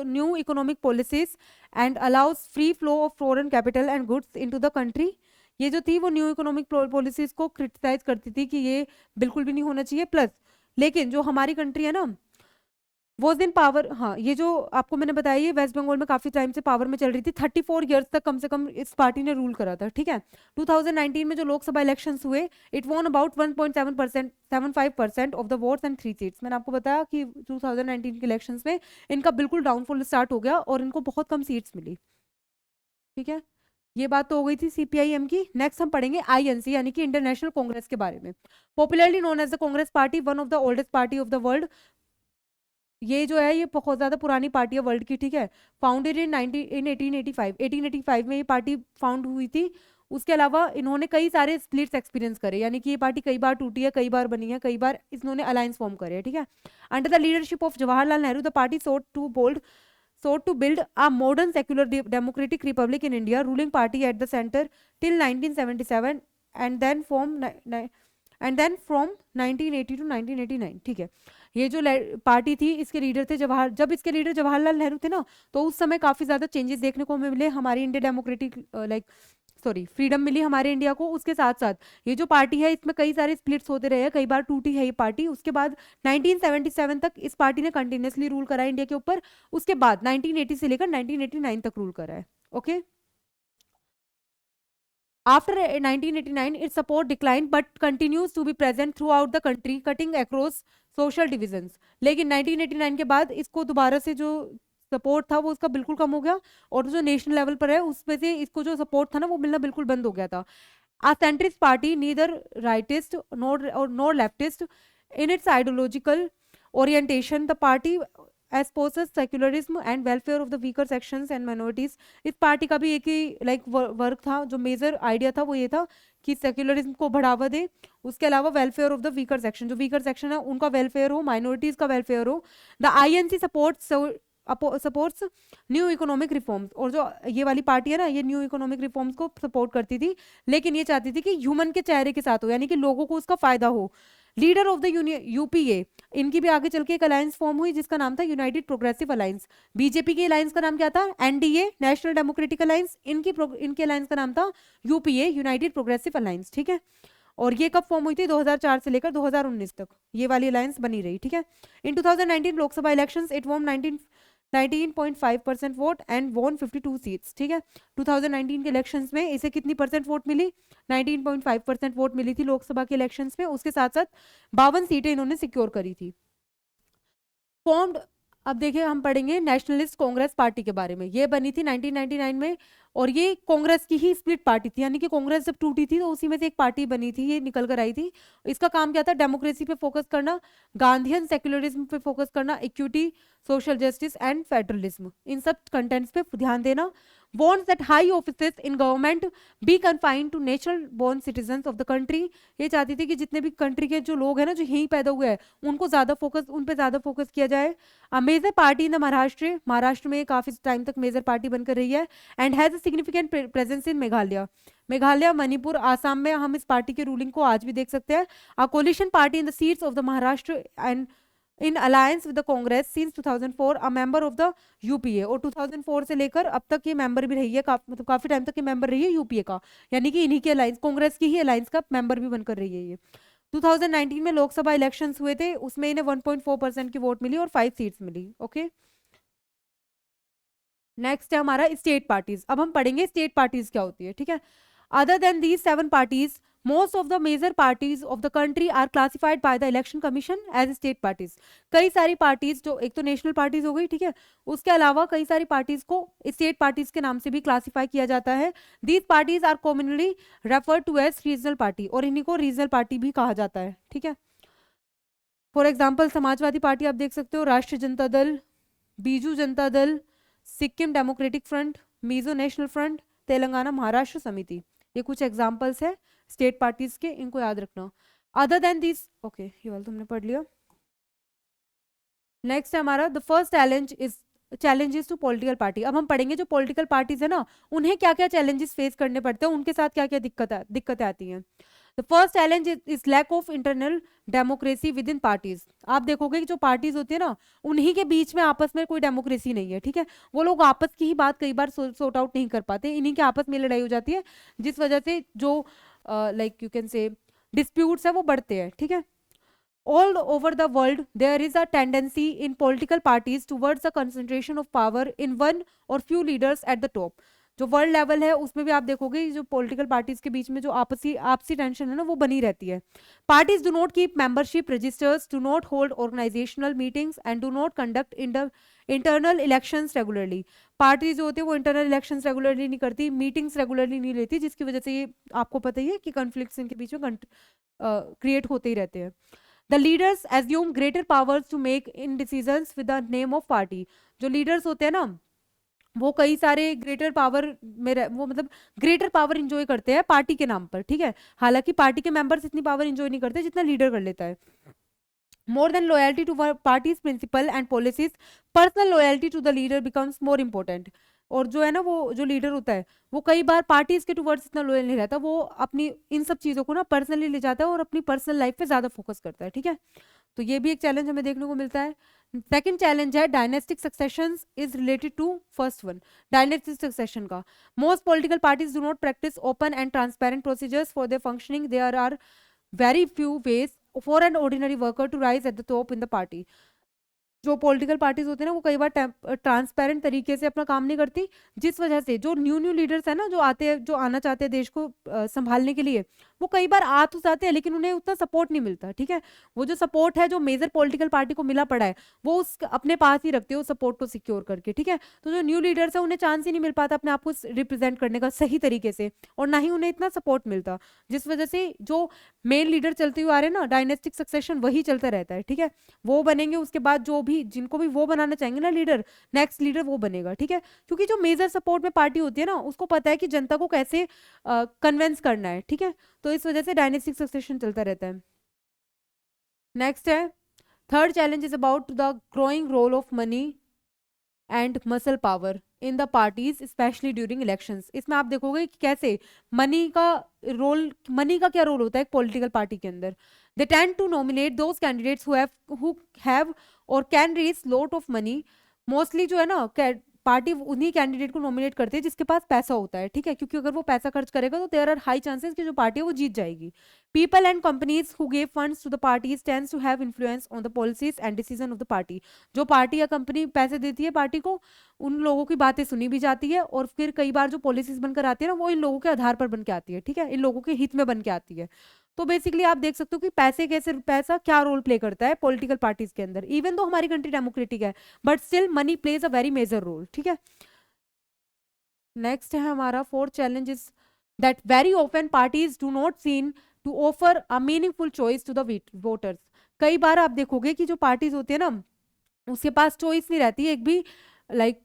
new economic policies and allows free flow of foreign capital and goods into the country. ये जो थी वो न्यू इकोनॉमिक पॉलिसीज को क्रिटिसाइज करती थी कि ये बिल्कुल भी नहीं होना चाहिए। प्लस लेकिन जो हमारी कंट्री है ना वो दिन पावर, हाँ, ये जो आपको मैंने बताया ये वेस्ट बंगाल में काफी टाइम से पावर में चल रही थी, 34 ईयर्स तक कम से कम इस पार्टी ने रूल करा था, ठीक है। 2019 में जो लोकसभा इलेक्शंस हुए, it won about 1.75% of the votes and 3 seats. मैंने आपको बताया कि 2019 के इलेक्शंस में इनका बिल्कुल डाउनफॉल स्टार्ट हो गया और इनको बहुत कम सीट्स मिली, ठीक है। ये बात तो हो गई थी CPIM की। नेक्स्ट हम पढ़ेंगे INC यानी कि इंडियन नेशनल कांग्रेस के बारे में। Popularly known as the Congress party, one of the oldest party of the world. ये जो है ये बहुत ज्यादा पुरानी पार्टी है वर्ल्ड की, ठीक है। फाउंडेड इन 1885 में ये पार्टी फाउंड हुई थी। उसके अलावा इन्होंने कई सारे स्प्लिट्स एक्सपीरियंस करे, यानी कि ये पार्टी कई बार टूटी है, कई बार बनी है, कई बार इन्होंने अलायंस फॉर्म करे, ठीक है। Under the leadership of Jawaharlal Nehru the party sought to build a modern secular democratic republic in India, ruling party at the center till 1977 and then from 1980 to 1989, ठीक है। ये जो पार्टी थी, इसके लीडर थे जब इसके लीडर जवाहरलाल नेहरू थे ना, तो उस समय काफी ज्यादा चेंजेस देखने को मिले हमारी इंडिया डेमोक्रेटिक फ्रीडम मिली हमारे इंडिया को। उसके साथ साथ ये जो पार्टी है इसमें कई सारे स्प्लिट्स होते रहे हैं, कई बार टूटी है ये पार्टी। उसके बाद 1977 तक इस पार्टी ने कंटिन्यूसली रूल करा है इंडिया के ऊपर। उसके बाद 1980 से लेकर 1989 तक रूल करा है, okay. After 1989, its support declined but continues to be present throughout the country, cutting across social divisions। लेकिन 1989 के बाद इसको दोबारा से जो सपोर्ट था वो उसका बिल्कुल कम हो गया, और जो नेशनल लेवल पर है उसमें से इसको जो सपोर्ट था ना वो मिलना बिल्कुल बंद हो गया था। A centrist party, neither rightist nor leftist in its ideological orientation, the party espouses secularism and welfare of the weaker sections and minorities। इस पार्टी का भी एक ही वर्क था, जो मेजर आइडिया था वो ये था कि सेक्युलरिज्म को बढ़ावा दे, उसके अलावा welfare of the weaker section, जो वीकर सेक्शन है उनका वेलफेयर हो, माइनॉरिटीज का वेलफेयर हो। The INC supports new economic reforms. और जो ये वाली पार्टी है ना, ये न्यू इकोनॉमिक रिफॉर्म्स को सपोर्ट करती थी, लेकिन ये चाहती थी कि ह्यूमन के चेहरे के साथ हो, यानी कि लोगों को उसका फायदा हो। लीडर ऑफ द UPA, इनकी भी आगे चल के एक अलायंस फॉर्म हुई जिसका नाम था यूनाइटेड प्रोग्रेसिव अलायंस। बीजेपी की अलायंस का नाम क्या था, NDA नेशनल डेमोक्रेटिक अलायंस। इनके अलायंस का नाम था UPA यूनाइटेड प्रोग्रेसिव अलायंस, ठीक है। और ये कब फॉर्म हुई थी, 2004 से लेकर 2019 तक ये वाली अलायंस बनी रही, ठीक है। In 2019 Lok Sabha elections it won 19.5% vote and won 52 seats, ठीक है। 2019 के इलेक्शंस में इसे कितनी परसेंट वोट मिली, 19.5% वोट मिली थी लोकसभा के इलेक्शंस में। उसके साथ साथ 52 सीटें इन्होंने सिक्योर करी थी। फॉर्म्ड, अब देखिए हम पढ़ेंगे नेशनलिस्ट कांग्रेस पार्टी के बारे में। ये बनी थी 1999 में, और ये कांग्रेस की ही स्प्लिट पार्टी थी, यानी कि कांग्रेस जब टूटी थी तो उसी में से एक पार्टी बनी थी, ये निकल कर आई थी। इसका काम क्या था, डेमोक्रेसी पे फोकस करना, गांधीयन सेक्युलरिज्म पे फोकस करना, equity, social justice and federalism, इन सब कंटेंट्स पे ध्यान देना। wants that high offices in government be confined to natural born citizens of the country। ये चाहती थी कि जितने भी कंट्री के जो लोग हैं ना, जो यहीं पैदा हुए हैं, उनको ज्यादा फोकस, उन पे ज्यादा फोकस किया जाए। Major party in the Maharashtra में काफी टाइम तक मेजर पार्टी बनकर रही है। And has a significant presence in Meghalaya, Manipur, Assam में हम इस पार्टी के रूलिंग को आज भी देख सकते हैं। अ collision party in the seats of the Maharashtra and in alliance with the Congress since 2004, a member of the UPA। और 2004 से लेकर अब तक ये मेंबर भी रही है, मतलब काफी टाइम तक ये मेंबर रही है UPA का, यानी कि इन्हीं के अलायंस, कांग्रेस की ही अलायंस का मेंबर भी बनकर रही है ये। 2019 में लोकसभा इलेक्शंस हुए थे, उसमें इन्हें 1.4% की वोट मिली और 5 सीट्स मिली, ओके। नेक्स्ट है हमारा स्टेट पार्टीज। अब हम पढ़ेंगे स्टेट पार्टीज क्या होती है, ठीक है। Other than these 7 parties, most of the major parties of the country are classified by the election commission as state parties. कई सारी पार्टीज, जो एक तो नेशनल पार्टीज हो गई, ठीक है, उसके अलावा कई सारी पार्टीज को स्टेट पार्टीज के नाम से भी क्लासिफाई किया जाता है. These parties are commonly referred to as regional party, और इन्हीं को रीजनल पार्टी भी कहा जाता है. ठीक है, फॉर एग्जाम्पल समाजवादी पार्टी आप देख सकते हो, राष्ट्रीय Janata Dal, Biju Janata Dal, Sikkim democratic front, Mizo national front, Telangana Maharashtra समिति. ये कुछ एग्जाम्पल्स है स्टेट पार्टीज के, इनको याद रखना. अदर देन दिस, ओके, ये वाला तुमने पढ़ लिया. नेक्स्ट है हमारा the first challenges to political party. अब हम पढ़ेंगे जो पॉलिटिकल पार्टीज है ना, उन्हें क्या क्या चैलेंजेस फेस करने पड़ते हैं, उनके साथ क्या क्या दिक्कतें आती हैं. The first challenge is lack of internal democracy within parties. आप देखोगे कि जो पार्टीज होती है ना, उन्हीं के बीच में आपस में कोई डेमोक्रेसी नहीं है. ठीक है, वो लोग आपस की ही बात कई बार सॉर्ट आउट नहीं कर पाते, इन्हीं के आपस में लड़ाई हो जाती है, जिस वजह से जो like you can say disputes है वो बढ़ते हैं. ठीक है, all over the world there is a tendency in political parties towards the concentration of power in one or few leaders at the top. जो वर्ल्ड लेवल है उसमें भी आप देखोगे जो पॉलिटिकल पार्टीज के बीच में जो आपसी टेंशन है ना, वो बनी रहती है. Parties do not keep membership registers, do not hold organisational meetings and do not conduct internal elections regularly. Parties जो होती है वो इंटरनल इलेक्शंस रेगुलरली नहीं करती, मीटिंग्स रेगुलरली नहीं लेती, जिसकी वजह से ये आपको पता ही है कि कॉन्फ्लिक्ट्स इनके बीच में क्रिएट होते ही रहते हैं. The leaders assume greater powers to make in decisions with the name of party. जो leaders होते हैं ना, वो कई सारे ग्रेटर पावर में वो मतलब ग्रेटर पावर इंजॉय करते हैं पार्टी के नाम पर. ठीक है, हालांकि पार्टी के मेंबर्स इतनी पावर इंजॉय नहीं करते जितना लीडर कर लेता है. More than loyalty to party's principle and policies, personal loyalty to the leader becomes more important. और जो है ना, वो जो लीडर होता है वो कई बार पार्टीज के टुवर्ड्स इतना लॉयल नहीं रहता, वो अपनी इन सब चीज़ों को ना पर्सनली ले जाता है और अपनी पर्सनल लाइफ पे ज़्यादा फोकस करता है. ठीक है, तो ये भी एक चैलेंज हमें देखने को मिलता है. सेकंड चैलेंज है dynastic succession is related to first one. Dynastic succession का most political parties do not practise open and transparent procedures for their functioning. There are very few ways for an ordinary worker to rise at the top in the party. जो political parties होते हैं ना, वो कई बार transparent तरीके से अपना काम नहीं करती, जिस वजह से जो न्यू लीडर्स है ना, जो आते हैं, जो आना चाहते हैं देश को संभालने के लिए, वो कई बार आ तो जाते हैं लेकिन उन्हें उतना सपोर्ट नहीं मिलता. ठीक है, वो जो सपोर्ट है जो मेजर पॉलिटिकल पार्टी को मिला पड़ा है, वो उस अपने पास ही रखते हो सपोर्ट को सिक्योर करके. ठीक है, तो जो न्यू लीडर्स है उन्हें चांस ही नहीं मिल पाता अपने आप को रिप्रेजेंट करने का सही तरीके से, और ना ही उन्हें इतना सपोर्ट मिलता, जिस वजह से जो मेन लीडर चलते हुए आ रहे हैं ना, डायनेस्टिक सक्सेशन वही चलता रहता है. ठीक है, वो बनेंगे, उसके बाद जो भी जिनको भी वो बनाना चाहेंगे ना लीडर, नेक्स्ट लीडर वो बनेगा. ठीक है, क्योंकि जो मेजर सपोर्ट में पार्टी होती है ना, उसको पता है कि जनता को कैसे कन्विंस करना है. ठीक है, तो इस वजह से डायनेस्टिक सक्सेशन चलता रहता है. नेक्स्ट है third challenge is about the growing role of money and muscle power in the parties specially during elections. इसमें आप देखोगे कि कैसे मनी का क्या रोल होता है एक पॉलिटिकल पार्टी के अंदर. They tend to nominate those candidates who have और can raise lot of money. Mostly जो है ना, पार्टी उन्हीं कैंडिडेट को नॉमिनेट करती है जिसके पास पैसा होता है. ठीक है, क्योंकि अगर वो पैसा खर्च करेगा तो देयर आर हाई चांसेस कि जो पार्टी है वो जीत जाएगी. People and companies who give funds to the parties tends to have influence on the policies and decision of the party. जो पार्टी या कंपनी पैसे देती है पार्टी को, उन लोगों की बातें सुनी भी जाती है, और फिर कई बार जो पॉलिसीज बनकर आती है ना, वो इन लोगों के आधार पर बन के आती है. ठीक है, इन लोगों के हित में बन के आती है. तो बेसिकली आप देख सकते हो कि पैसा क्या रोल प्ले करता है पॉलिटिकल पार्टीज के अंदर. इवन तो हमारी कंट्री डेमोक्रेटिक है, but still money plays a very major role. ठीक है, नेक्स्ट है हमारा fourth challenge is that very often parties do not seem to offer a meaningful choice to the voters. कई बार आप देखोगे कि जो पार्टीज होती है ना, उसके पास चॉइस नहीं रहती एक भी. लाइक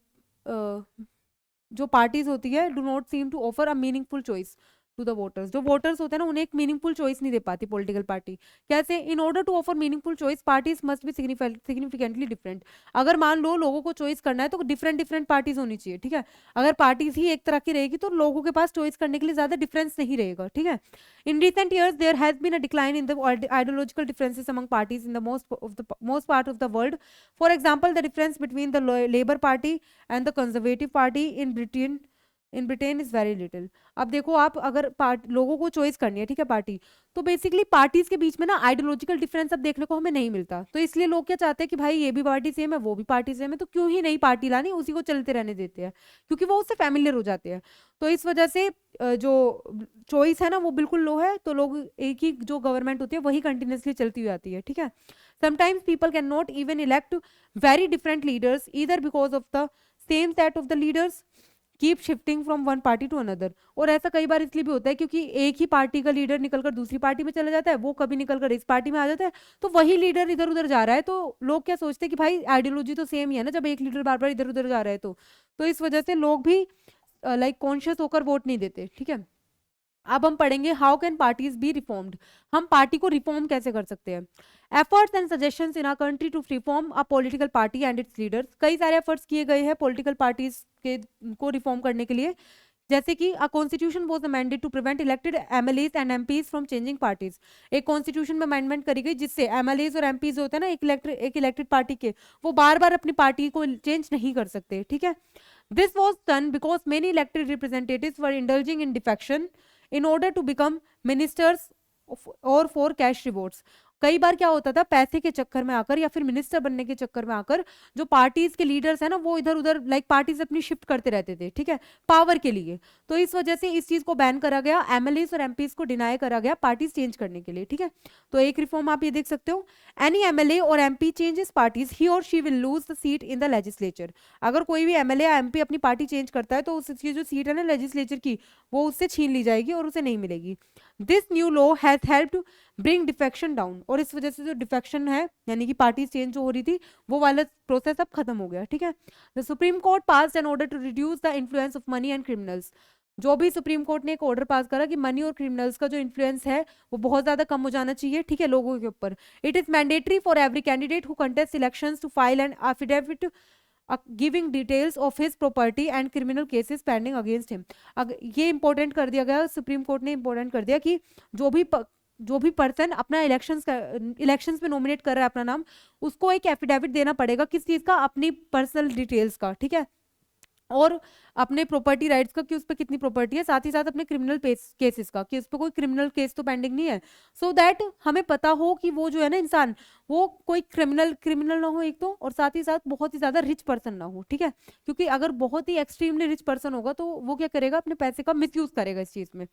जो पार्टीज होती है do not seem to offer a meaningful choice to the voters. जो वोटर्स होते हैं ना, उन्हें एक मीनिंगफुल चॉइस नहीं दे पाती पॉलिटिकल पार्टी. कैसे? In order to offer meaningful choice parties must be significantly different. अगर मान लो लोगों को चॉइस करना है तो डिफरेंट पार्टीज होनी चाहिए. ठीक है, अगर पार्टीज ही एक तरह की रहेगी तो लोगों के पास चॉइस करने के लिए ज्यादा डिफरेंस नहीं रहेगा. ठीक है, in recent years there has been a decline in the ideological differences among parties in the most part of the world. For example the difference between the Labour Party and the Conservative Party in Britain in Britain is very little. अब देखो आप अगर लोगों को choice करनी है, ठीक है, पार्टी, तो बेसिकली पार्टीज के बीच में ना आइडियोलॉजिकल डिफरेंस अब देखने को हमें नहीं मिलता, तो इसलिए लोग क्या चाहते हैं कि भाई ये भी पार्टी सेम है वो भी पार्टी सेम है, तो क्यों ही नई पार्टी लानी, उसी को चलते रहने देते हैं, क्योंकि वो उससे फैमिलियर हो जाते हैं। तो इस वजह से जो चॉइस है ना वो बिल्कुल लो है, तो लोग एक ही जो गवर्नमेंट होती है वही कंटिन्यूसली चलती हुई आती है, ठीक है। Sometimes people can not even elect very different leaders either because of the same set of the leaders keep shifting from one party to another. और ऐसा कई बार इसलिए भी होता है क्योंकि एक ही पार्टी का लीडर निकलकर दूसरी पार्टी में चला जाता है, वो कभी निकलकर इस पार्टी में आ जाता है, तो वही लीडर इधर उधर जा रहा है, तो लोग क्या सोचते हैं कि भाई आइडियोलॉजी तो सेम ही है ना, जब एक लीडर बार बार इधर उधर जा रहा है तो इस वजह से लोग भी लाइक कॉन्शियस होकर वोट नहीं देते, ठीक है। अब हम पढ़ेंगे how can parties be reformed, हम पार्टी को रिफॉर्म कैसे कर सकते हैं। Efforts and suggestions in our country to reform a political party and its leaders, कई सारे एफर्ट्स किए गए हैं पॉलिटिकल पार्टीज के को रिफॉर्म करने के लिए, जैसे कि a constitution was amended to prevent elected MLAs and MPs from changing parties, एक कॉन्स्टिट्यूशन में अमेंडमेंट करी गई जिससे एमएलएस और एमपीज होते हैं ना एक इलेक्टेड पार्टी के, वो बार बार अपनी पार्टी को चेंज नहीं कर सकते, ठीक है। This was done because many elected representatives were indulging in defection in order to become ministers और फॉर कैश रिवॉर्ड्स। कई बार क्या होता था, पैसे के चक्कर में आकर या फिर मिनिस्टर बनने के चक्कर में आकर जो पार्टीज के लीडर्स है ना वो इधर उधर लाइक पार्टीज अपनी शिफ्ट करते रहते थे, ठीक है, पावर के लिए। तो इस वजह से इस चीज को बैन करा गया, एमएलएस और एमपीज को डिनाई करा गया पार्टीज चेंज करने के लिए, ठीक है। तो एक रिफॉर्म आप ये देख सकते हो, एनी एमएलए और एमपी चेंजेस पार्टीज ही और she will lose the seat in the legislature, अगर कोई भी एमएलए या एमपी अपनी पार्टी चेंज करता है तो उसकी जो सीट है ना लेजिस्लेचर की वो उससे छीन ली जाएगी और उसे नहीं मिलेगी। This new law has helped bring defection down, और इस वजह से जो डिफेक्शन है यानी कि पार्टी चेंज जो हो रही थी वो वाला प्रोसेस अब खत्म हो गया, ठीक है। The Supreme Court pass an order to reduce the influence of money and criminals, जो भी सुप्रीम कोर्ट ने एक ऑर्डर पास करा कि मनी और क्रिमिनल्स का जो इन्फ्लुएंस है वो बहुत ज्यादा कम हो जाना चाहिए, ठीक है, लोगों के ऊपर। It is mandatory for every candidate who contest elections to file an affidavit giving details of his property and criminal cases pending against him. ये इंपॉर्टेंट कर दिया गया, सुप्रीम कोर्ट ने इंपॉर्टेंट कर दिया कि जो भी पर्सन अपना इलेक्शंस में नॉमिनेट कर रहा है अपना नाम, उसको एक एफिडेविट देना पड़ेगा, किस चीज का, अपनी पर्सनल डिटेल्स का, ठीक है, और अपने प्रॉपर्टी राइट्स का कि उस पर कितनी प्रॉपर्टी है, साथ ही साथ अपने क्रिमिनल केसेस का कि उस पर कोई क्रिमिनल केस तो पेंडिंग नहीं है, सो दैट हमें पता हो कि वो जो है ना इंसान वो कोई क्रिमिनल ना हो एक तो, और साथ ही साथ बहुत ही ज्यादा रिच पर्सन ना हो, ठीक है, क्योंकि अगर बहुत ही एक्सट्रीमली रिच पर्सन होगा तो वो क्या करेगा, अपने पैसे का मिसयूज करेगा इस चीज में।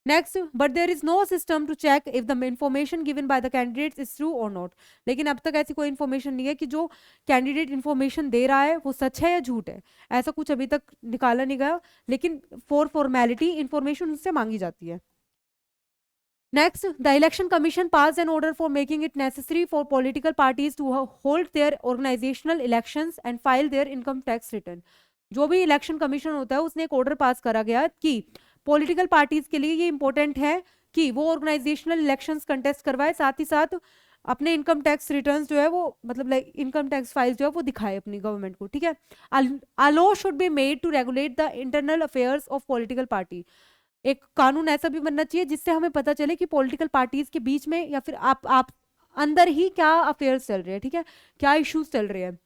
Next, but there is no system to check if the information given by the candidates is true और नॉट, लेकिन अब तक ऐसी कोई इन्फॉर्मेशन नहीं है कि जो कैंडिडेट इन्फॉर्मेशन दे रहा है वो सच है या झूठ है, ऐसा कुछ अभी तक निकाला नहीं गया, लेकिन फॉर फॉर्मेलिटी इन्फॉर्मेशन उससे मांगी जाती है। Next, the Election Commission passed an order for making it necessary for political parties to hold their organizational elections and file their income tax return. जो भी इलेक्शन कमीशन होता है उसने एक ऑर्डर पास करा गया कि पॉलिटिकल पार्टीज के लिए ये इंपॉर्टेंट है कि वो ऑर्गेनाइजेशनल इलेक्शंस कंटेस्ट करवाए, साथ ही साथ अपने इनकम टैक्स रिटर्न्स जो है वो मतलब लाइक इनकम टैक्स फाइल जो है वो दिखाए अपनी गवर्नमेंट को, ठीक है। A law should be made to regulate the internal affairs of political party, एक कानून ऐसा भी बनना चाहिए जिससे हमें पता चले कि पॉलिटिकल पार्टीज के बीच में या फिर आप अंदर ही क्या अफेयर्स चल रहे हैं, ठीक है, क्या इश्यूज चल रहे हैं।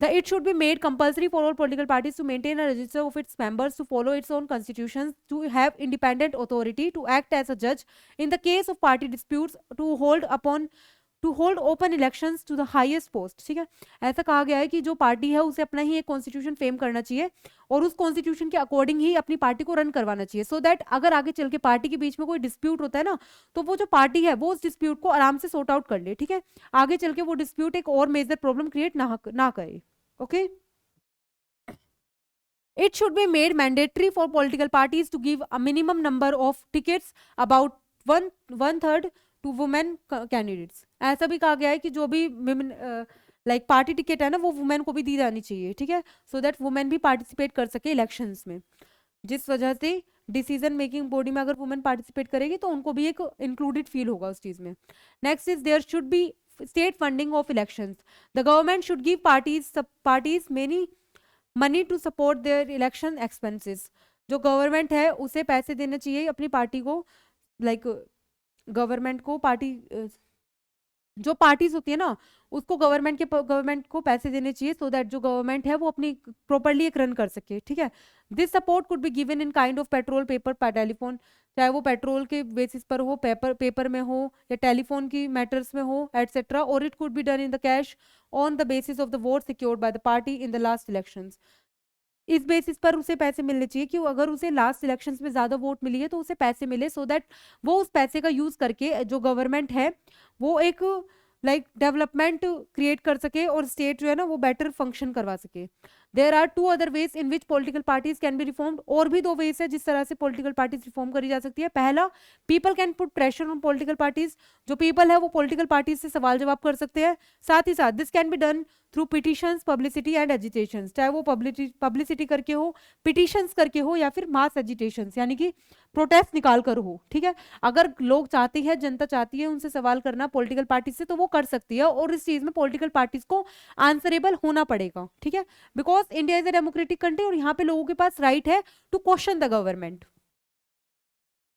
It should be made compulsory for all political parties to maintain a register of its members, to follow its own constitutions, to have independent authority, to act as a judge in the case of party disputes, to hold open elections to the highest post, ठीक है। ऐसा कहा गया है कि जो party है उसे अपना ही एक कॉन्स्टिट्यूशन फ्रेम करना चाहिए और उस कॉन्स्टिट्यूशन के अकॉर्डिंग ही अपनी पार्टी को रन करवाना चाहिए, सो दैट अगर आगे चल के पार्टी के बीच में कोई डिस्प्यूट होता है ना तो वो जो पार्टी है वो उस डिस्प्यूट को आराम से सॉर्ट आउट कर ले, ठीक है, आगे चल के वो डिस्प्यूट एक और मेजर प्रॉब्लम क्रिएट ना करे। Okay, it should be made mandatory for political parties to give a minimum number of tickets, about one third to women candidates। ऐसा भी कहा गया है कि जो भी लाइक पार्टी टिकट है ना वो वुमेन को भी दी जानी चाहिए, ठीक है, सो दैट वुमेन भी पार्टिसिपेट कर सके इलेक्शंस में, जिस वजह से डिसीजन मेकिंग बॉडी में अगर वुमेन पार्टिसिपेट करेगी तो उनको भी एक इंक्लूडेड फील होगा उस चीज में। Next is there should be state funding of elections, the government should give parties many money to support their election expenses, जो गवर्नमेंट है उसे पैसे देने चाहिए अपनी पार्टी को, लाइक गवर्नमेंट को पार्टी जो पार्टीज होती है ना, उसको गवर्नमेंट को पैसे देने चाहिए, सो दैट जो गवर्नमेंट है वो अपनी प्रॉपरली एक रन कर सके, ठीक है। This support could be given in kind of petrol, paper, telephone, चाहे वो पेट्रोल के बेसिस पर हो, पेपर में हो, या टेलीफोन की मैटर्स में हो, एटसेट्रा, और it could be done in the cash on the basis of the vote secured by the party in the last elections. इस बेसिस पर उसे पैसे मिलने चाहिए कि अगर उसे लास्ट इलेक्शंस में ज्यादा वोट मिली है तो उसे पैसे मिले, सो दैट वो उस पैसे का यूज करके जो गवर्नमेंट है वो एक डेवलपमेंट क्रिएट कर सके और स्टेट जो है ना वो बेटर फंक्शन करवा सके। There are two other ways in which political parties can be reformed. और भी दो वेज है जिस तरह से पॉलिटिकल पार्टीज रिफॉर्म करी जा सकती है। पहला, people can put pressure on political parties. जो पीपल है वो पॉलिटिकल पार्टीज से सवाल जवाब कर सकते हैं। साथ ही साथ this can be done through petitions, publicity and agitation, चाहे वो पब्लिसिटी करके हो, पिटिशंस करके हो, या फिर मास एजिटेशन यानी कि प्रोटेस्ट निकाल कर हो, ठीक है। अगर लोग चाहते हैं, जनता चाहती है उनसे सवाल करना पॉलिटिकल पार्टी से, तो वो कर सकती है, और इस चीज में पॉलिटिकल पार्टीज को आंसरेबल होना पड़ेगा, ठीक है। Because India is a democratic country और यहाँ पे लोगों के पास राइट है to question the government.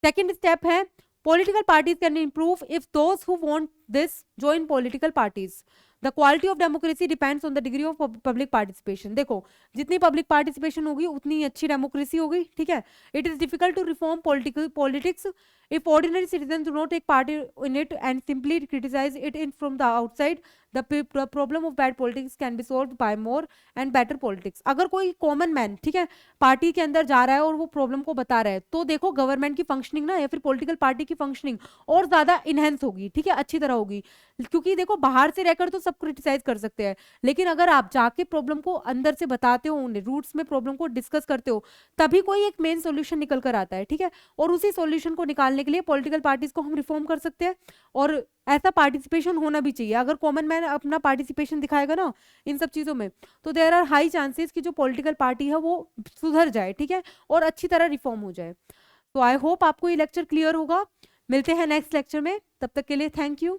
Second step है, political parties can improve if those who want this join political parties. The quality of democracy depends on the degree of public participation. देखो, जितनी पब्लिक पार्टिसिपेशन होगी उतनी अच्छी democracy होगी, ठीक है। It is difficult to reform politics if ordinary citizens do not take part in it and simply criticize it in from the outside. The problem of bad politics can be solved by more and better politics. अगर कोई common man, ठीक है, party के अंदर जा रहा है और वो प्रॉब्लम को बता रहा है, तो देखो गवर्नमेंट की फंक्शनिंग ना, या फिर पॉलिटिकल पार्टी की फंक्शनिंग और ज्यादा इनहेंस होगी, ठीक है, अच्छी तरह होगी। क्योंकि देखो, बाहर से रहकर तो सब क्रिटिसाइज कर सकते हैं, लेकिन अगर आप जाके प्रॉब्लम को अंदर से बताते हो, रूट्स में प्रॉब्लम को डिस्कस करते हो, तभी कोई एक मेन सोल्यूशन निकल कर आता है, ठीक है। और उसी सोल्यूशन को निकालने के लिए पॉलिटिकल पार्टीज को हम रिफॉर्म कर सकते हैं, और ऐसा पार्टिसिपेशन होना भी चाहिए। अगर कॉमन मैन अपना पार्टिसिपेशन दिखाएगा ना इन सब चीजों में, तो देयर आर हाई चांसेस कि जो पॉलिटिकल पार्टी है वो सुधर जाए, ठीक है, और अच्छी तरह रिफॉर्म हो जाए। तो आई होप आपको ये लेक्चर क्लियर होगा। मिलते हैं नेक्स्ट लेक्चर में, तब तक के लिए थैंक यू।